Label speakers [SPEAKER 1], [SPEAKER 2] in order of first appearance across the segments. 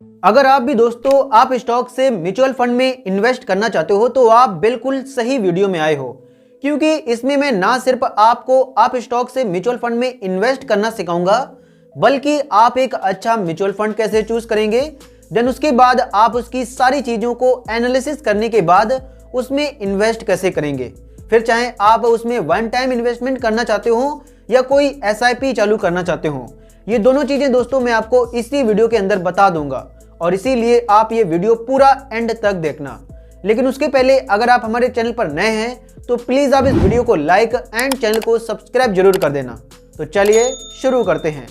[SPEAKER 1] अगर आप भी दोस्तों आप स्टॉक से म्यूचुअल फंड में इन्वेस्ट करना चाहते हो तो आप बिल्कुल सही वीडियो में आए हो, क्योंकि इसमें मैं ना सिर्फ आपको आप स्टॉक से म्यूचुअल फंड में इन्वेस्ट करना सिखाऊंगा, बल्कि आप एक अच्छा म्यूचुअल फंड कैसे चूज करेंगे, देन उसके बाद आप उसकी सारी चीजों को एनालिसिस करने के बाद उसमें इन्वेस्ट कैसे करेंगे। फिर चाहे आप उसमें वन टाइम इन्वेस्टमेंट करना चाहते हो या कोई एसआईपी चालू करना चाहते हो, ये दोनों चीजें दोस्तों मैं आपको इसी वीडियो के अंदर बता दूंगा और इसीलिए आप ये वीडियो पूरा एंड तक देखना। लेकिन उसके पहले अगर आप हमारे चैनल पर नए हैं तो प्लीज आप इस वीडियो को लाइक एंड चैनल को सब्सक्राइब जरूर कर देना। तो चलिए शुरू करते हैं।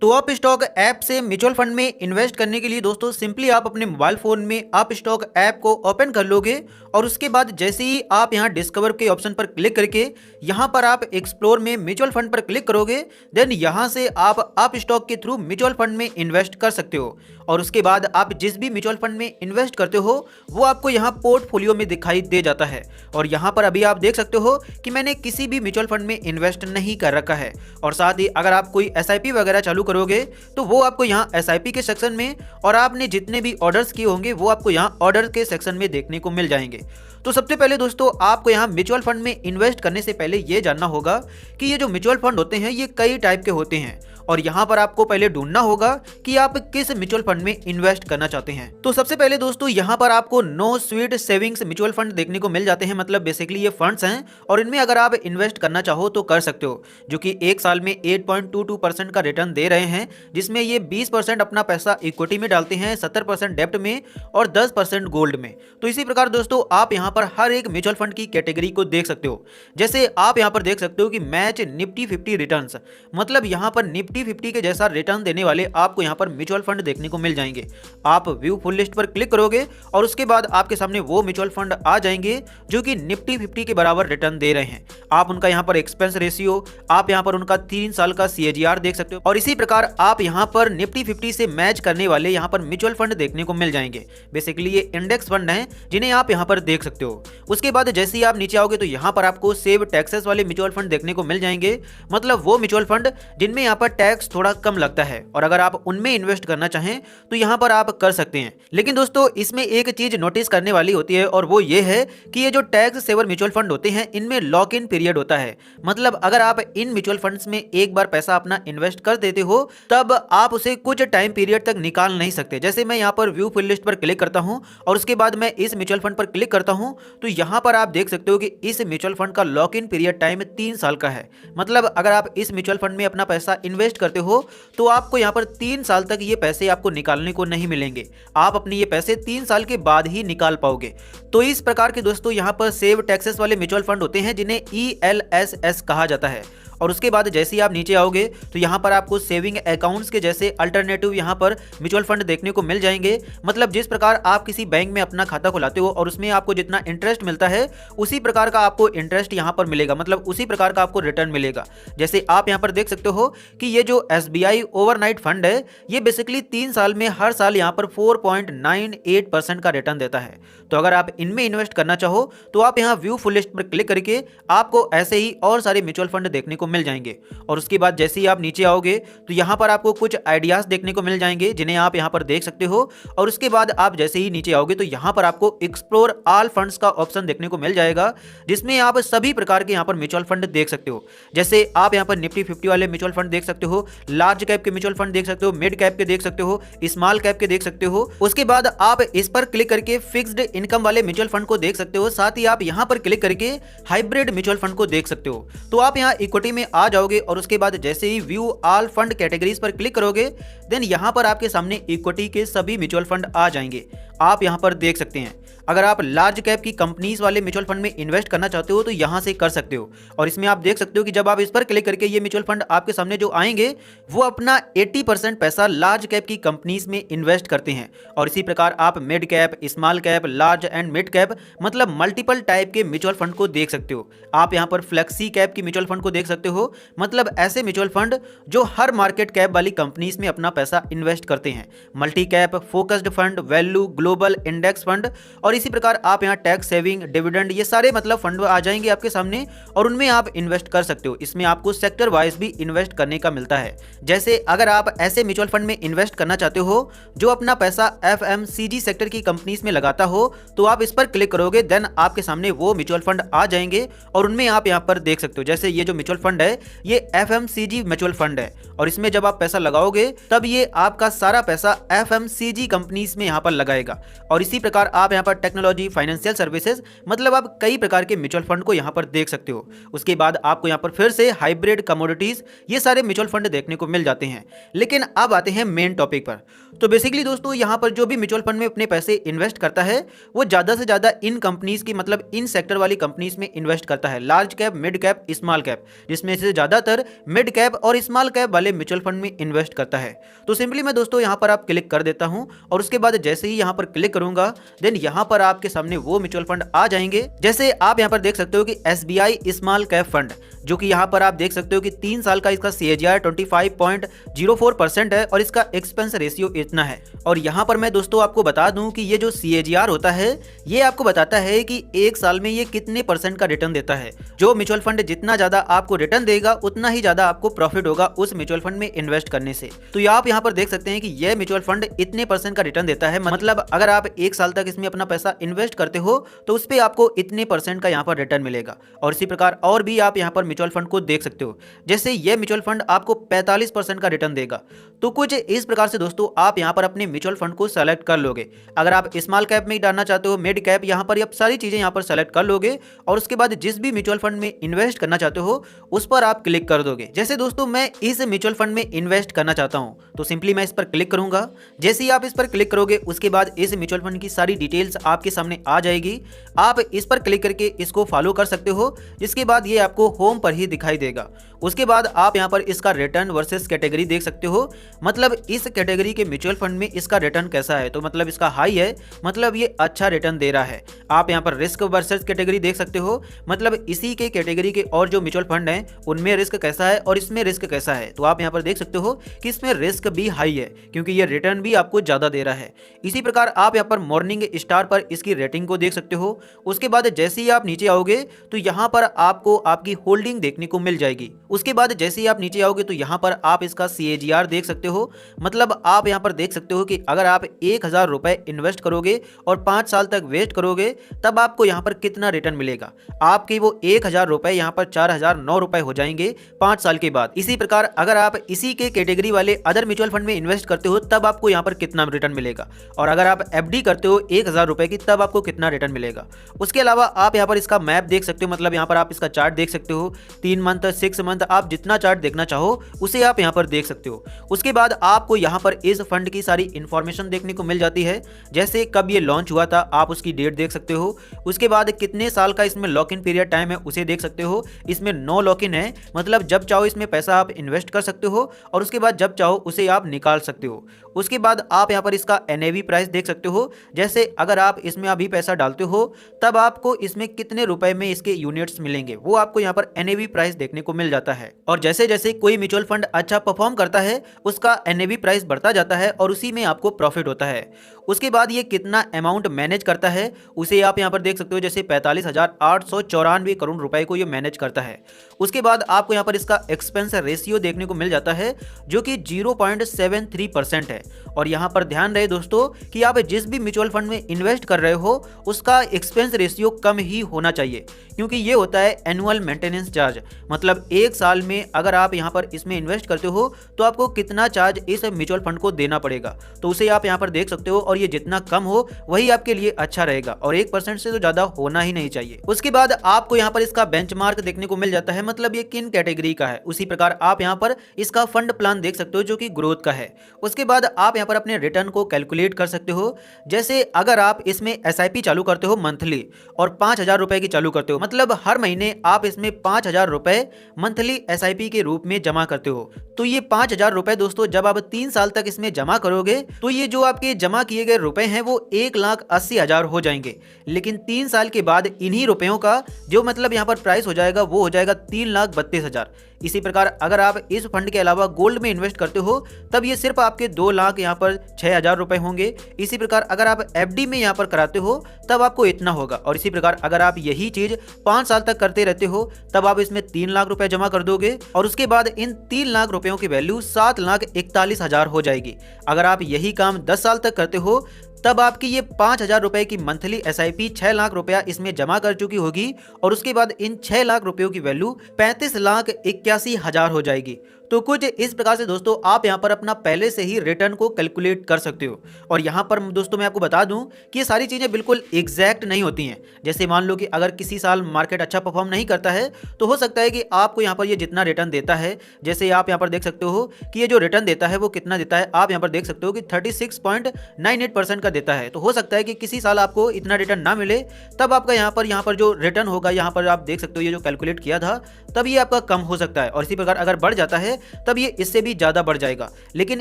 [SPEAKER 1] तो आप स्टॉक ऐप से म्यूचुअल फंड में इन्वेस्ट करने के लिए दोस्तों सिंपली आप अपने मोबाइल फोन में आप स्टॉक ऐप को ओपन कर लोगे और उसके बाद जैसे ही आप यहां डिस्कवर के ऑप्शन पर क्लिक करके यहां पर आप एक्सप्लोर में म्यूचुअल फंड पर क्लिक करोगे, देन यहां से आप स्टॉक के थ्रू म्यूचुअल फंड में इन्वेस्ट कर सकते हो। और उसके बाद आप जिस भी म्यूचुअल फंड में इन्वेस्ट करते हो वो आपको यहाँ पोर्टफोलियो में दिखाई दे जाता है। और यहाँ पर अभी आप देख सकते हो कि मैंने किसी भी म्यूचुअल फंड में इन्वेस्ट नहीं कर रखा है। और साथ ही अगर आप कोई एसआईपी वगैरह चालू करोगे तो वो आपको यहाँ एसआईपी के सेक्शन में और आपने जितने भी ऑर्डर्स किए होंगे वो आपको यहाँ ऑर्डर के सेक्शन में देखने को मिल जाएंगे। तो सबसे पहले दोस्तों आपको यहाँ म्यूचुअल फंड में इन्वेस्ट करने से पहले ये जानना होगा कि ये जो म्यूचुअल फंड होते हैं ये कई टाइप के होते हैं और यहाँ पर आपको पहले ढूंढना होगा कि आप किस म्यूचुअल फंड में इन्वेस्ट करना चाहते हैं। तो सबसे पहले दोस्तों यहाँ पर आपको no sweet savings mutual fund देखने को मिल जाते हैं, मतलब बेसिकली ये फंड्स हैं और इनमें अगर आप इन्वेस्ट करना चाहो तो कर सकते हो, जो कि एक साल में 8.22% का रिटर्न दे रहे हैं, जिसमें ये 20% अपना पैसा इक्विटी में डालते हैं, 70% डेब्ट में और 10% गोल्ड में। तो इसी प्रकार दोस्तों आप यहाँ पर हर एक म्यूचुअल फंड की कैटेगरी को देख सकते हो। जैसे आप यहाँ पर देख सकते हो कि मैच निफ्टी 50 रिटर्न्स, मतलब यहाँ पर निफ्टी 50 के जैसा रिटर्न देने वाले आपको यहाँ पर म्यूचुअल फंड देखने को मिल जाएंगे। आप व्यू फुल लिस्ट पर क्लिक करोगे और उसके बाद आपके सामने वो म्यूचुअल फंड आ जाएंगे जो कि निफ्टी 50 के बराबर रिटर्न दे रहे हैं। आप उनका यहाँ पर एक्सपेंस रेशियो, आप यहाँ पर उनका 3 साल का CAGR देख सकते हो और इसी प्रकार आप यहाँ पर निफ्टी 50 से मैच करने वाले यहाँ पर म्यूचुअल फंड देखने को मिल जाएंगे। बेसिकली ये इंडेक्स फंड हैं जिन्हें आप यहाँ पर देख सकते हो। उसके बाद जैसे ही आप नीचे आओगे तो यहाँ पर आपको सेव टैक्सेस वाले म्यूचुअल फंड देखने को मिल जाएंगे, मतलब वो म्यूचुअल फंड जिनमें यहाँ पर टैक्स थोड़ा कम लगता है और अगर आप उनमें इन्वेस्ट करना चाहें तो यहाँ पर आप कर सकते हैं। लेकिन दोस्तों इसमें एक चीज नोटिस करने वाली होती है और वो ये है कि ये जो टैक्स सेवर म्यूचुअल फंड होते हैं इनमें लॉक इन पीरियड होता है, मतलब अगर आप इन म्यूचुअल फंड्स में एक बार पैसा अपना इन्वेस्ट कर देते हो तब आप उसे कुछ टाइम पीरियड तक निकाल नहीं सकते। जैसे मैं यहाँ पर व्यू फुल लिस्ट पर क्लिक करता हूँ और उसके बाद मैं इस म्यूचुअल फंड पर क्लिक करता हूँ तो यहाँ पर आप देख सकते हो कि इस म्यूचुअल फंड का लॉक इन पीरियड टाइम 3 साल का है। मतलब अगर आप इस म्यूचुअल फंड में अपना पैसा इन्वेस्ट करते हो तो आपको यहाँ पर 3 साल तक ये पैसे आपको निकालने को नहीं मिलेंगे, आप अपने ये पैसे 3 साल के बाद ही निकाल पाओगे। तो इस प्रकार के दोस्तों यहाँ पर सेव टैक्सेस वाले म्यूचुअल फंड होते हैं जिन्हें ELSS कहा जाता है। और उसके बाद जैसे ही आप नीचे आओगे तो यहाँ पर आपको सेविंग अकाउंट्स के जैसे अल्टरनेटिव यहाँ पर म्यूचुअल फंड देखने को मिल जाएंगे। मतलब जिस प्रकार आप किसी बैंक में अपना खाता खुलाते हो और उसमें आपको जितना इंटरेस्ट मिलता है उसी प्रकार का आपको इंटरेस्ट यहाँ पर मिलेगा, मतलब उसी प्रकार का आपको रिटर्न मिलेगा। जैसे आप यहाँ पर देख सकते हो कि ये जो SBI ओवरनाइट फंड है ये बेसिकली 3 साल में हर साल यहाँ पर 4.98% का रिटर्न देता है। तो अगर आप इनमें इन्वेस्ट करना चाहो तो आप यहाँ व्यू फुल लिस्ट पर क्लिक करके आपको ऐसे ही और सारे म्यूचुअल फंड देखने को मिल जाएंगे। और उसके बाद जैसे ही आप नीचे आओगे तो यहाँ पर आपको कुछ आइडियाज देखने को मिल जाएंगे जिन्हें आप यहाँ पर देख सकते हो। और उसके बाद आप जैसे ही नीचे आओगे तो यहाँ पर आपको एक्सप्लोर ऑल फंड्स का ऑप्शन देखने को मिल जाएगा, जिसमें आप सभी प्रकार के यहाँ पर म्यूचुअल फंड देख सकते हो। जैसे आप यहाँ पर निफ्टी 50 वाले म्यूचुअल फंड देख सकते हो, लार्ज कैप के म्यूचुअल फंड देख सकते हो, मिड कैप के देख सकते हो, स्मॉल कैप के देख सकते हो। उसके बाद आप इस पर क्लिक करके फिक्स्ड इनकम वाले म्यूचुअल फंड को देख सकते हो। साथ ही आप यहाँ पर क्लिक करके हाइब्रिड म्यूचुअल फंड को देख सकते हो। तो आप यहाँ इक्विटी में आ जाओगे और उसके बाद जैसे ही व्यू ऑल फंड कैटेगरीज पर क्लिक करोगे देन यहाँ पर आपके सामने इक्विटी के सभी म्यूचुअल फंड आ जाएंगे। आप यहाँ पर देख सकते हैं अगर आप लार्ज कैप की कंपनीज वाले म्यूचुअल फंड में इन्वेस्ट करना चाहते हो तो यहाँ से कर सकते हो। और इसमें आप देख सकते हो कि जब आप इस पर क्लिक करके ये म्यूचुअल फंड आपके सामने जो आएंगे वो अपना 80% पैसा लार्ज कैप की कंपनीज में इन्वेस्ट करते हैं। और इसी प्रकार आप mid cap, small cap, large and mid cap मतलब मल्टीपल टाइप के म्यूचुअल फंड को देख सकते हो। आप यहाँ पर फ्लेक्सी कैप की म्यूचुअल फंड को देख सकते हो, मतलब ऐसे म्यूचुअल फंड जो हर मार्केट कैप वाली कंपनीज में अपना पैसा इन्वेस्ट करते हैं। Multi cap, focused fund, value, global, index fund और और इसी प्रकार आप यहाँ टैक्स सेविंग, डिविडेंड, ये सारे मतलब फंड आ जाएंगे आपके सामने और उनमें आप इन्वेस्ट कर सकते हो। इसमें आपको सेक्टर वाइज भी इन्वेस्ट करने का मिलता है। जैसे अगर आप ऐसे म्यूचुअल फंड में इन्वेस्ट करना चाहते हो जो अपना पैसा FMCG सेक्टर की कंपनीज में लगाता हो, तो आप इस पर क्लिक करोगे, देन आपके सामने वो म्यूचुअल फंड आ जाएंगे और उनमें आप यहाँ पर देख सकते हो। जैसे ये जो म्यूचुअल फंड है ये FMCG म्यूचुअल फंड है और इसमें जब आप पैसा लगाओगे तब ये आपका सारा पैसा FMCG कंपनीज में यहाँ पर लगाएगा। और इसी प्रकार आप यहाँ पर टेक्नोलॉजी, फाइनेंशियल सर्विसेज, मतलब आप कई प्रकार के म्यूचुअल फंड को यहाँ पर देख सकते हो। उसके बाद आपको यहाँ पर फिर से हाइब्रिड, कमोडिटीज, ये सारे म्यूचुअल फंड देखने को मिल जाते हैं। लेकिन अब आते हैं मेन टॉपिक पर। तो बेसिकली दोस्तों यहाँ पर जो भी म्यूचुअल फंड में अपने पैसे इन्वेस्ट करता है वो ज़्यादा से ज़्यादा इन कंपनीज की, मतलब इन सेक्टर वाली कंपनीज में इन्वेस्ट करता है। Large cap, mid cap, small cap, जिसमें से ज़्यादातर मिड कैप और स्मॉल कैप वाले म्यूचुअल फंड में इन्वेस्ट करता है। तो सिंपली मैं दोस्तों यहाँ पर आप क्लिक कर देता हूँ और उसके बाद जैसे ही यहाँ पर क्लिक करूंगा देन यहाँ पर आपके सामने वो म्यूचुअल फंड आ जाएंगे। जैसे आप यहाँ पर देख सकते हो कि SBI स्मॉल कैप फंड, जो कि यहाँ पर आप देख सकते हो कि 3 साल का इसका CAGR 25.04% है और इसका एक्सपेंस रेशियो इतना है। और यहाँ पर मैं दोस्तों आपको बता दूं कि ये जो CAGR होता है ये आपको बताता है कि एक साल में ये कितने % का रिटर्न देता है। जो म्यूचुअल फंड जितना ज्यादा आपको रिटर्न देगा उतना ही ज्यादा आपको प्रॉफिट होगा उस म्यूचुअल फंड में इन्वेस्ट करने से। तो आप यहाँ पर देख सकते हैं कि यह म्यूचुअल फंड इतने % का रिटर्न देता है, मतलब अगर आप 1 साल तक इसमें अपना पैसा इन्वेस्ट करते हो तो उस पर आपको इतने % का यहाँ पर रिटर्न मिलेगा। और इसी प्रकार और भी आप यहाँ पर म्यूचुअल फंड को देख सकते हो। जैसे ये म्यूचुअल फंड आपको 45% का रिटर्न देगा। तो कुछ इस प्रकार से दोस्तों आप यहाँ पर अपने म्यूचुअल फंड को सेलेक्ट कर लोगे। अगर आप स्मॉल कैप में ही डालना चाहते हो, मिड कैप, यहाँ पर आप सारी चीजें यहाँ पर सेलेक्ट कर लोगे और उसके बाद जिस भी म्यूचुअल फंड में इन्वेस्ट करना चाहते हो उस पर आप क्लिक कर दोगे। जैसे दोस्तों मैं इस म्यूचुअल फंड में इन्वेस्ट करना चाहता हूँ तो सिंपली मैं इस पर क्लिक करूंगा। जैसे ही आप इस पर क्लिक करोगे उसके बाद इस म्यूचुअल फंड की सारी डिटेल्स आपके सामने आ जाएगी। आप इस पर क्लिक करके इसको फॉलो कर सकते हो, जिसके बाद ये आपको होम पर ही दिखाई देगा। उसके बाद आप यहाँ पर इसका रिटर्न वर्सेस कैटेगरी देख सकते हो, मतलब इस कैटेगरी के म्यूचुअल फंड में इसका रिटर्न कैसा है। तो मतलब इसका हाई है, मतलब ये अच्छा रिटर्न दे रहा है। आप यहाँ पर रिस्क वर्सेस कैटेगरी देख सकते हो, मतलब इसी के कैटेगरी के और जो म्यूचुअल फंड हैं उनमें रिस्क कैसा है और इसमें रिस्क कैसा है। तो आप यहाँ पर देख सकते हो कि इसमें रिस्क भी हाई है क्योंकि ये रिटर्न भी आपको ज्यादा दे रहा है। इसी प्रकार आप यहाँ पर मॉर्निंग स्टार पर इसकी रेटिंग को देख सकते हो। उसके बाद जैसे ही आप नीचे आओगे तो यहाँ पर आपको आपकी होल्डिंग देखने को मिल जाएगी। उसके बाद जैसे ही आप नीचे आओगे तो यहाँ पर आप इसका CAGR देख सकते हो, मतलब आप यहाँ पर देख सकते हो कि अगर आप 1000 रुपए इन्वेस्ट करोगे और 5 साल तक वेस्ट करोगे तब आपको यहाँ पर कितना रिटर्न मिलेगा। आपके वो 1000 रुपए यहाँ पर 4009 रुपए हो जाएंगे 5 साल के बाद। इसी प्रकार अगर आप इसी के कैटेगरी वाले अदर म्यूचुअल फंड में इन्वेस्ट करते हो तब आपको यहाँ पर कितना रिटर्न मिलेगा, और अगर आप FD करते हो 1000 रुपए की तब आपको कितना रिटर्न मिलेगा। उसके अलावा आप यहाँ पर इसका मैप देख सकते हो, मतलब यहाँ पर आप इसका चार्ट देख सकते हो। 3 मंथ, 6 मंथ, आप जितना चार्ट देखना चाहो उसे आप यहाँ पर देख सकते हो। उसके बाद आपको यहाँ पर इस फंड की सारी इंफॉर्मेशन देखने को मिल जाती है, जैसे कब ये लॉन्च हुआ था आप उसकी डेट देख सकते हो। उसके बाद कितने साल का इसमें लॉक इन पीरियड टाइम है उसे देख सकते हो। इसमें नो लॉक इन है, मतलब जब चाहो इसमें पैसा आप इन्वेस्ट कर सकते हो और उसके बाद जब चाहो उसे आप निकाल सकते हो। उसके बाद आप यहाँ पर इसका NAV प्राइस देख सकते हो, जैसे अगर आप इसमें अभी पैसा डालते हो तब आपको इसमें कितने रुपए में इसके यूनिट्स मिलेंगे वो आपको यहाँ पर NAV प्राइस देखने को मिल जाता है। और जैसे जैसे कोई म्यूचुअल फंड अच्छा परफॉर्म करता है उसका NAV प्राइस बढ़ता जाता है और उसी में आपको प्रॉफिट होता है। उसके बाद ये कितना अमाउंट मैनेज करता है उसे आप यहाँ पर देख सकते हो, जैसे 45,894 करोड़ रुपए को ये मैनेज करता है। उसके बाद आपको यहाँ पर इसका एक्सपेंस रेशियो देखने को मिल जाता है जो कि 0.73% है। और यहाँ पर ध्यान रहे दोस्तों कि आप जिस भी म्यूचुअल फंड में इन्वेस्ट कर रहे हो उसका एक्सपेंस रेशियो कम ही होना चाहिए, क्योंकि ये होता है एनुअल मेंटेनेंस चार्ज, मतलब 1 साल में अगर आप यहाँ पर इसमें इन्वेस्ट करते हो तो आपको कितना चार्ज इस म्यूचुअल फंड को देना पड़ेगा। तो उसे आप यहाँ पर देख सकते हो और ये जितना कम हो वही आपके लिए अच्छा रहेगा और 1% से तो ज्यादा होना ही नहीं चाहिए। उसके बाद आपको यहाँ पर इसका बेंचमार्क देखने को मिल जाता है, मतलब ये किन कैटेगरी का है। उसी प्रकार आप यहाँ पर इसका फंड प्लान देख सकते हो जो कि ग्रोथ का है। उसके बाद आप यहाँ पर अपने रिटर्न को कैलकुलेट कर सकते हो, जैसे अगर आप इसमें SIP चालू करते हो मंथली और 5000 रुपए की चालू करते हो, मतलब हर महीने आप इसमें 5000 रुपए मंथली SIP के रूप में जमा करते हो, तो ये 5000 रुपए दोस्तों जब आप 3 साल तक इसमें जमा करोगे तो ये जो आपके जमा किए गए रुपए हैं वो 1,80,000 हो जाएंगे। लेकिन 3 साल के बाद इन्हीं रुपयों का जो मतलब यहाँ पर प्राइस हो जाएगा वो हो जाएगा 3,32,000। इसी प्रकार अगर आप इस फंड के अलावा गोल्ड में इन्वेस्ट करते हो तब ये सिर्फ आपके 2 लाख यहाँ पर 6,000 रुपए होंगे। इसी प्रकार अगर आप एफडी में यहाँ पर कराते हो तब आपको इतना होगा। और इसी प्रकार अगर आप यही चीज 5 साल तक करते रहते हो तब आप इसमें 3 लाख रुपए जमा कर दोगे और उसके बाद इन 3 लाख रुपयों की वैल्यू 7,41,000 हो जाएगी। अगर आप यही काम 10 साल तक करते हो तब आपकी ये 5,000 रुपए की मंथली एसआईपी 6 लाख रुपया इसमें जमा कर चुकी होगी और उसके बाद इन 6 लाख रुपयों की वैल्यू 35,81,000 हो जाएगी। तो कुछ इस प्रकार से दोस्तों आप यहाँ पर अपना पहले से ही रिटर्न को कैलकुलेट कर सकते हो। और यहाँ पर दोस्तों मैं आपको बता दूं कि ये सारी चीज़ें बिल्कुल एग्जैक्ट नहीं होती हैं। जैसे मान लो कि अगर किसी साल मार्केट अच्छा परफॉर्म नहीं करता है तो हो सकता है कि आपको यहाँ पर ये जितना रिटर्न देता है, जैसे आप यहाँ पर देख सकते हो कि ये जो रिटर्न देता है वो कितना देता है, आप यहाँ पर देख सकते हो कि 36.98% का देता है। तो हो सकता है कि किसी साल आपको इतना रिटर्न ना मिले, तब आपका यहाँ पर जो रिटर्न होगा, यहाँ पर आप देख सकते हो ये जो कैलकुलेट किया था तब ये आपका कम हो सकता है। और इसी प्रकार अगर बढ़ जाता है तब ये इससे भी ज़्यादा बढ़ जाएगा। लेकिन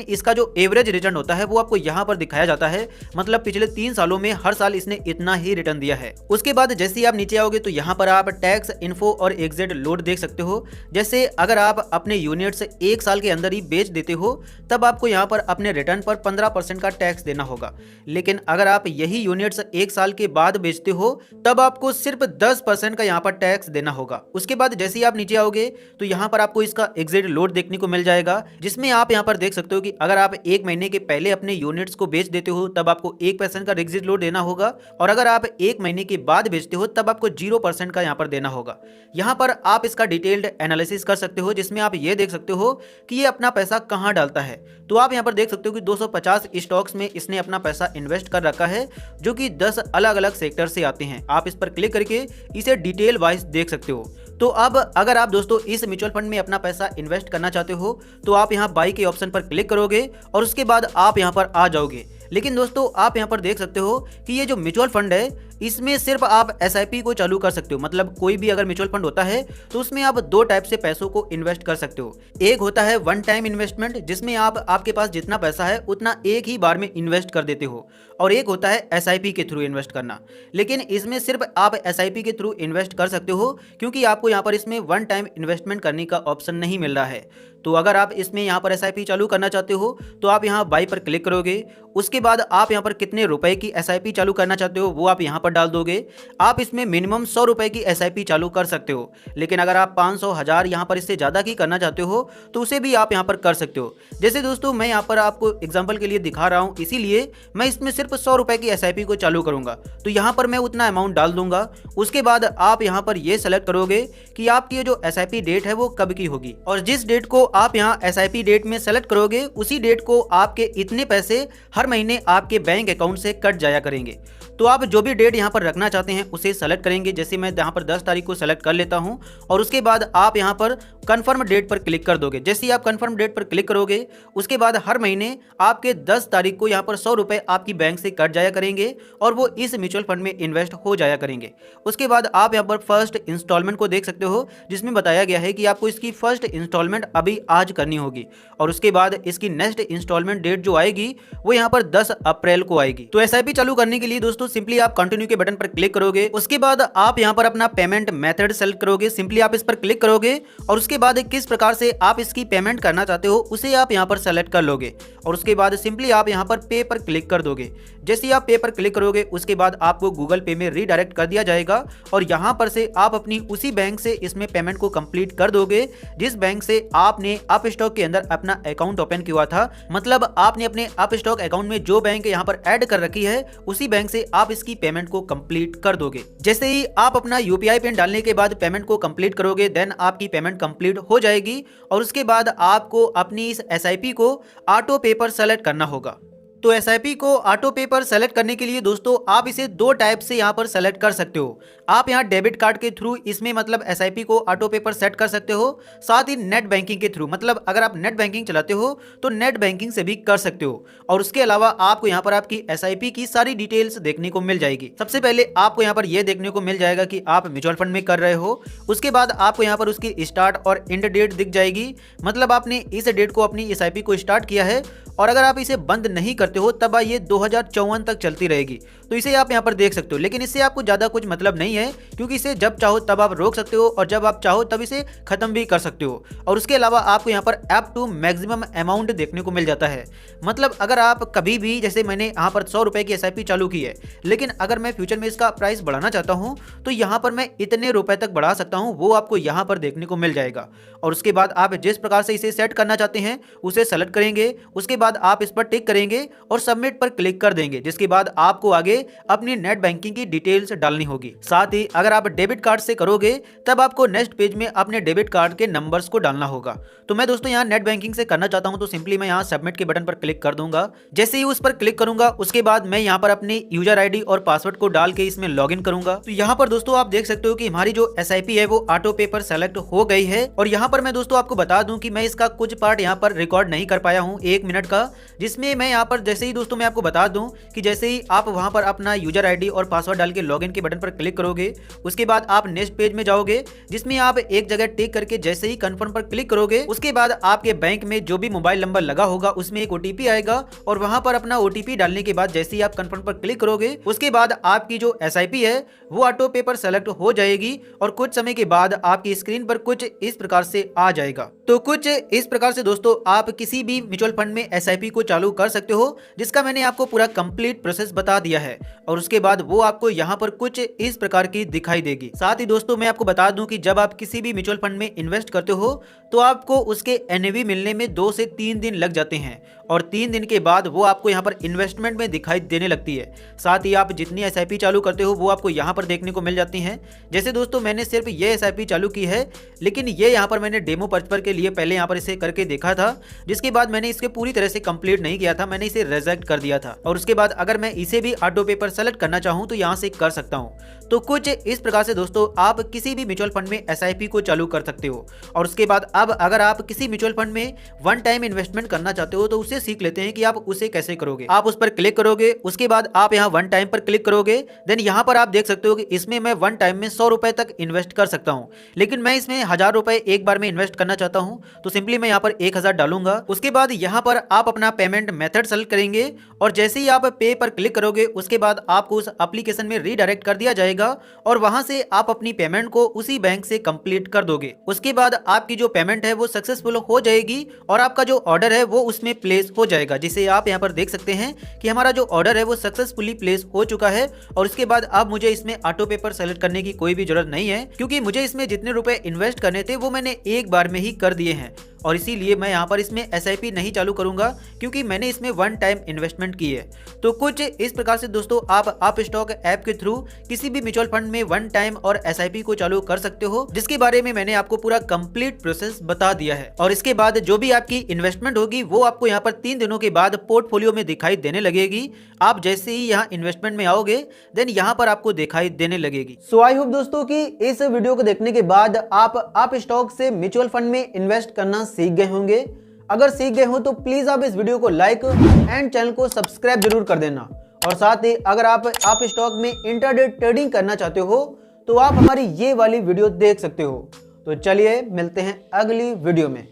[SPEAKER 1] इसका जो एवरेज रिटर्न होता है वो आपको यहाँ पर दिखाया जाता है, मतलब पिछले 3 सालों में हर साल इसने इतना ही रिटर्न दिया है। उसके बाद जैसे ही आप नीचे आओगे तो यहाँ पर आप टैक्स इन्फो और एग्जिट लोड देख सकते हो। जैसे अगर आप अपने यूनिट्स 1 साल के अंदर ही बेच देते हो तब आपको यहाँ पर अपने रिटर्न पर 15% का टैक्स देना होगा। लेकिन अगर आप यही यूनिट्स 1 साल के बाद बेचते हो तब आपको सिर्फ 10% का यहाँ पर टैक्स देना होगा। उसके बाद जैसे ही आप नीचे आओगे तो यहाँ पर आपको इसका एग्जिट लोड देखने को मिल जाएगा, जिसमें आप यहाँ पर देख सकते हो कि अगर आप 1 महीने के पहले अपने यूनिट्स को बेच देते हो तब आपको 1% का एग्जिट लोड देना होगा और अगर आप 1 महीने के बाद बेचते हो तब आपको 0% का यहाँ पर देना होगा। यहाँ पर आप इसका डिटेल्ड एनालिसिस कर सकते हो, जिसमें आप ये देख सकते हो कि ये अपना पैसा कहाँ डालता है। तो आप यहाँ पर देख सकते हो कि 250 स्टॉक्स में इसने अपना पैसा इन्वेस्ट कर रखा है, जो कि 10 अलग अलग सेक्टर से आते हैं। आप इस पर क्लिक करके इसे डिटेल वाइज देख सकते हो। तो अब अगर आप दोस्तों इस म्यूचुअल फंड में अपना पैसा इन्वेस्ट करना चाहते हो तो आप यहाँ बाई के ऑप्शन पर क्लिक करोगे और उसके बाद आप यहाँ पर आ जाओगे। लेकिन दोस्तों आप यहाँ पर देख सकते हो कि ये जो म्यूचुअल फंड है इसमें सिर्फ आप एसआईपी को चालू कर सकते हो। मतलब कोई भी अगर म्यूचुअल फंड होता है तो उसमें आप 2 टाइप से पैसों को इन्वेस्ट कर सकते हो। एक होता है वन टाइम इन्वेस्टमेंट, जिसमें आप आपके पास जितना पैसा है उतना एक ही बार में इन्वेस्ट कर देते हो, और एक होता है एसआईपी के थ्रू इन्वेस्ट करना। लेकिन इसमें सिर्फ आप एसआईपी के थ्रू इन्वेस्ट कर सकते हो क्योंकि आपको यहाँ पर इसमें वन टाइम इन्वेस्टमेंट करने का ऑप्शन नहीं मिल रहा है। तो अगर आप इसमें यहाँ पर एसआईपी चालू करना चाहते हो तो आप यहाँ बाई पर क्लिक करोगे। उसके बाद आप यहाँ पर कितने रुपए की एसआईपी चालू करना चाहते हो वो आप यहाँ पर डाल दोगे। आप इसमें मिनिमम 100 रुपए की एसआईपी चालू कर सकते हो, लेकिन अगर आप 500, 1000 यहाँ पर इससे ज़्यादा की करना चाहते हो तो उसे भी आप यहाँ पर कर सकते हो। जैसे दोस्तों मैं यहाँ पर आपको एग्जाम्पल के लिए दिखा रहा हूँ, इसीलिए मैं इसमें सिर्फ 100 रुपए की एसआईपी को चालू करूँगा। तो यहाँ पर मैं उतना अमाउंट डाल दूंगा। उसके बाद आप यहाँ पर ये सेलेक्ट करोगे कि आपकी जो एसआईपी डेट है वो कब की होगी, और जिस डेट को आप यहाँ एसआईपी डेट में सेलेक्ट करोगे उसी डेट को आपके इतने पैसे हर महीने आपके बैंक अकाउंट से कट जाया करेंगे। तो आप जो भी डेट यहाँ पर रखना चाहते हैं उसे सेलेक्ट करेंगे। जैसे मैं यहाँ पर 10 तारीख को सेलेक्ट कर लेता हूँ और उसके बाद आप यहाँ पर कंफर्म डेट पर क्लिक कर दोगे। जैसे ही आप कंफर्म डेट पर क्लिक करोगे उसके बाद हर महीने आपके 10 तारीख को यहाँ पर 100 रुपये आपकी बैंक से कट जाया करेंगे और वो इस म्यूचुअल फंड में इन्वेस्ट हो जाया करेंगे। उसके बाद आप यहाँ पर फर्स्ट इंस्टॉलमेंट को देख सकते हो, जिसमें बताया गया है कि आपको इसकी फर्स्ट इंस्टॉलमेंट अभी आज करनी होगी और उसके बाद इसकी नेक्स्ट इंस्टॉलमेंट डेट जो आएगी वो यहाँ पर 10 अप्रैल को आएगी। तो एसआईपी चालू करने के लिए दोस्तों सिंपली आप कंटिन्यू के बटन पर क्लिक करोगे। उसके बाद आप यहाँ पर अपना पेमेंट मेथड सेलेक्ट करोगे। सिंपली आप इस पर क्लिक करोगे और उसके बाद किस प्रकार से आप इसकी पेमेंट करना चाहते हो उसे आप यहाँ पर सेलेक्ट कर लोगे और उसके बाद सिंपली आप यहाँ पर पे पर क्लिक कर दोगे। जैसे ही आप पे पर क्लिक करोगे उसके बाद आपको गूगल पे में रीडायरेक्ट कर दिया जाएगा और यहाँ पर से आप अपनी उसी बैंक से इसमें पेमेंट को कंप्लीट कर दोगे जिस बैंक से आपने अप स्टॉक के अंदर अपना अकाउंट ओपन किया था। मतलब आपने अपने अप स्टॉक अकाउंट में जो बैंक यहाँ पर ऐड कर रखी है उसी बैंक से आप इसकी पेमेंट को कंप्लीट कर दोगे। जैसे ही आप अपना यूपीआई पिन डालने के बाद पेमेंट को कंप्लीट करोगे देन आपकी पेमेंट कंप्लीट हो जाएगी और उसके बाद आपको अपनी इस एसआईपी को ऑटो पे पर सेलेक्ट करना होगा। तो एसआईपी को ऑटो पे पर सेलेक्ट करने के लिए दोस्तों आप इसे 2 टाइप से यहाँ पर सेलेक्ट कर सकते हो। आप यहाँ डेबिट कार्ड के थ्रू इसमें मतलब एसआईपी को ऑटो पे पर सेट कर सकते हो, साथ ही नेट बैंकिंग के थ्रू, मतलब अगर आप नेट बैंकिंग चलाते हो तो नेट बैंकिंग से भी कर सकते हो। और उसके अलावा आपको यहाँ पर आपकी एसआईपी की सारी डिटेल्स देखने को मिल जाएगी। सबसे पहले आपको यहाँ पर यह देखने को मिल जाएगा कि आप म्यूचुअल फंड में कर रहे हो। उसके बाद आपको यहाँ पर उसकी स्टार्ट और एंड डेट दिख जाएगी, मतलब आपने इस डेट को अपनी एसआईपी को स्टार्ट किया है और अगर आप इसे बंद नहीं करते हो तब ये 2054 तक चलती रहेगी। तो इसे आप यहाँ पर देख सकते हो, लेकिन इससे आपको ज़्यादा कुछ मतलब नहीं है, क्योंकि इसे जब चाहो तब आप रोक सकते हो और जब आप चाहो तब इसे खत्म भी कर सकते हो। और उसके अलावा आपको यहाँ पर अप टू मैक्सिमम अमाउंट देखने को मिल जाता है। मतलब अगर आप कभी भी, जैसे मैंने यहाँ पर 100 रुपये की SIP चालू की है, लेकिन अगर मैं फ्यूचर में इसका प्राइस बढ़ाना चाहता हूँ तो यहाँ पर मैं इतने रुपए तक बढ़ा सकता हूँ, वो आपको यहाँ पर देखने को मिल जाएगा। और उसके बाद आप जिस प्रकार से इसे सेट करना चाहते हैं उसे सेलेक्ट करेंगे, उसके बाद आप इस पर टिक करेंगे और सबमिट पर क्लिक कर देंगे, जिसके बाद आपको आगे अपनी नेट बैंकिंग की डिटेल्स डालनी होगी। साथ ही अगर आप डेबिट कार्ड से करोगे तब आपको नेक्स्ट पेज में अपने डेबिट कार्ड के नंबर्स को डालना होगा। तो मैं दोस्तों यहाँ नेट बैंकिंग से करना चाहता हूँ, तो सिंपली मैं यहाँ सबमिट के बटन पर क्लिक कर दूंगा। जैसे ही उस पर क्लिक करूंगा उसके बाद मैं यहाँ पर अपनी यूजर ID और पासवर्ड को डाल के इसमें लॉगिन करूंगा। तो यहाँ पर दोस्तों आप देख सकते हो कि हमारी जो SIP है वो ऑटो पे पर सेलेक्ट हो गई है। और यहाँ पर मैं दोस्तों आपको बता दूं कि मैं इसका कुछ पार्ट यहाँ पर रिकॉर्ड नहीं कर पाया हूँ 1 मिनट का, जिसमें मैं यहाँ पर जैसे ही दोस्तों मैं आपको बता दूं कि जैसे ही आप वहां पर अपना यूजर ID और पासवर्ड डाल के लॉगिन के बटन पर क्लिक करोगे उसके बाद आप नेक्स्ट पेज में जाओगे, जिसमें आप एक जगह टिक करके जैसे ही कंफर्म पर क्लिक करोगे उसके बाद आपके बैंक में जो भी मोबाइल नंबर लगा होगा उसमें एक OTP आएगा और वहां पर अपना OTP डालने के बाद जैसे ही आप कंफर्म पर क्लिक करोगे उसके बाद आपकी जो SIP है वो ऑटो पे पर सेलेक्ट हो जाएगी और कुछ समय के बाद आपकी स्क्रीन पर कुछ इस प्रकार से आ जाएगा। तो कुछ इस प्रकार से दोस्तों आप किसी भी म्यूचुअल फंड में SIP को चालू कर सकते हो, जिसका मैंने आपको पूरा कंप्लीट प्रोसेस बता दिया है। और उसके बाद वो आपको यहाँ पर कुछ इस प्रकार की दिखाई देगी। साथ ही दोस्तों मैं आपको बता दूं कि जब आप किसी भी म्यूचुअल फंड में इन्वेस्ट करते हो तो आपको उसके NAV मिलने में 2 से 3 दिन लग जाते हैं और 3 दिन के बाद वो आपको यहाँ पर इन्वेस्टमेंट में दिखाई देने लगती है। साथ ही आप जितनी SIP चालू करते हो वो आपको यहाँ पर देखने को मिल जाती हैं। जैसे दोस्तों मैंने सिर्फ ये SIP चालू की है, लेकिन ये यहाँ पर मैंने डेमो पर्पस के लिए पहले यहाँ पर इसे करके देखा था, जिसके बाद मैंने इसके पूरी तरह से कंप्लीट नहीं किया था, मैंने इसे रिजेक्ट कर दिया था। और उसके बाद अगर मैं इसे भी ऑटो पे पर सेलेक्ट करना चाहूँ तो यहाँ से कर सकता हूँ। तो कुछ इस प्रकार से दोस्तों आप किसी भी म्यूचुअल फंड में SIP को चालू कर सकते हो। और उसके बाद अब अगर आप किसी म्यूचुअल फंड में वन टाइम इन्वेस्टमेंट करना चाहते हो तो उसे सीख लेते हैं कि आप उसे कैसे करोगे। आप उस पर क्लिक करोगे, उसके बाद आप यहाँ वन टाइम पर क्लिक करोगे, देन यहाँ पर आप देख सकते हो कि इसमें मैं वन टाइम में 100 रुपए तक इन्वेस्ट कर सकता हूँ, लेकिन मैं इसमें 1000 रुपए एक बार में इन्वेस्ट करना चाहता हूँ। तो सिंपली मैं यहाँ पर 1000 डालूंगा। उसके बाद यहाँ पर आप अपना पेमेंट मेथड सेलेक्ट करेंगे और जैसे ही आप पे पर क्लिक करोगे उसके बाद आपको उस एप्लीकेशन में रीडायरेक्ट कर दिया जाएगा और वहां से आप अपनी पेमेंट को उसी बैंक से कंप्लीट कर दोगे। उसके बाद आपकी जो पेमेंट है वो सक्सेसफुल हो जाएगी और आपका जो ऑर्डर है वो उसमें प्लेस हो जाएगा, जिसे आप यहाँ पर देख सकते हैं कि हमारा जो ऑर्डर है वो सक्सेसफुली प्लेस हो चुका है। और उसके बाद अब मुझे इसमें ऑटो पे पर सेलेक्ट करने की कोई भी जरूरत नहीं है, क्योंकि मुझे इसमें जितने रुपए इन्वेस्ट करने थे वो मैंने एक बार में ही कर दिए हैं। और इसीलिए मैं यहाँ पर इसमें SIP नहीं चालू करूंगा, क्योंकि मैंने इसमें वन टाइम इन्वेस्टमेंट की है। तो कुछ इस प्रकार से दोस्तों आप स्टॉक ऐप के थ्रू किसी भी म्यूचुअल फंड में वन टाइम और SIP को चालू कर सकते हो, जिसके बारे में मैंने आपको पूरा कंप्लीट प्रोसेस बता दिया है। और इसके बाद जो भी आपकी इन्वेस्टमेंट होगी वो आपको यहाँ पर 3 दिनों के बाद पोर्टफोलियो में दिखाई देने लगेगी। आप जैसे ही यहाँ इन्वेस्टमेंट में आओगे देन यहाँ पर आपको दिखाई देने लगेगी। सो आई होप दोस्तों कि इस वीडियो को देखने के बाद आप स्टॉक से म्यूचुअल फंड में इन्वेस्ट करना सीख गए होंगे। अगर सीख गए हो तो प्लीज आप इस वीडियो को लाइक एंड चैनल को सब्सक्राइब जरूर कर देना। और साथ ही अगर आप स्टॉक में इंट्राडे ट्रेडिंग करना चाहते हो तो आप हमारी ये वाली वीडियो देख सकते हो। तो चलिए मिलते हैं अगली वीडियो में।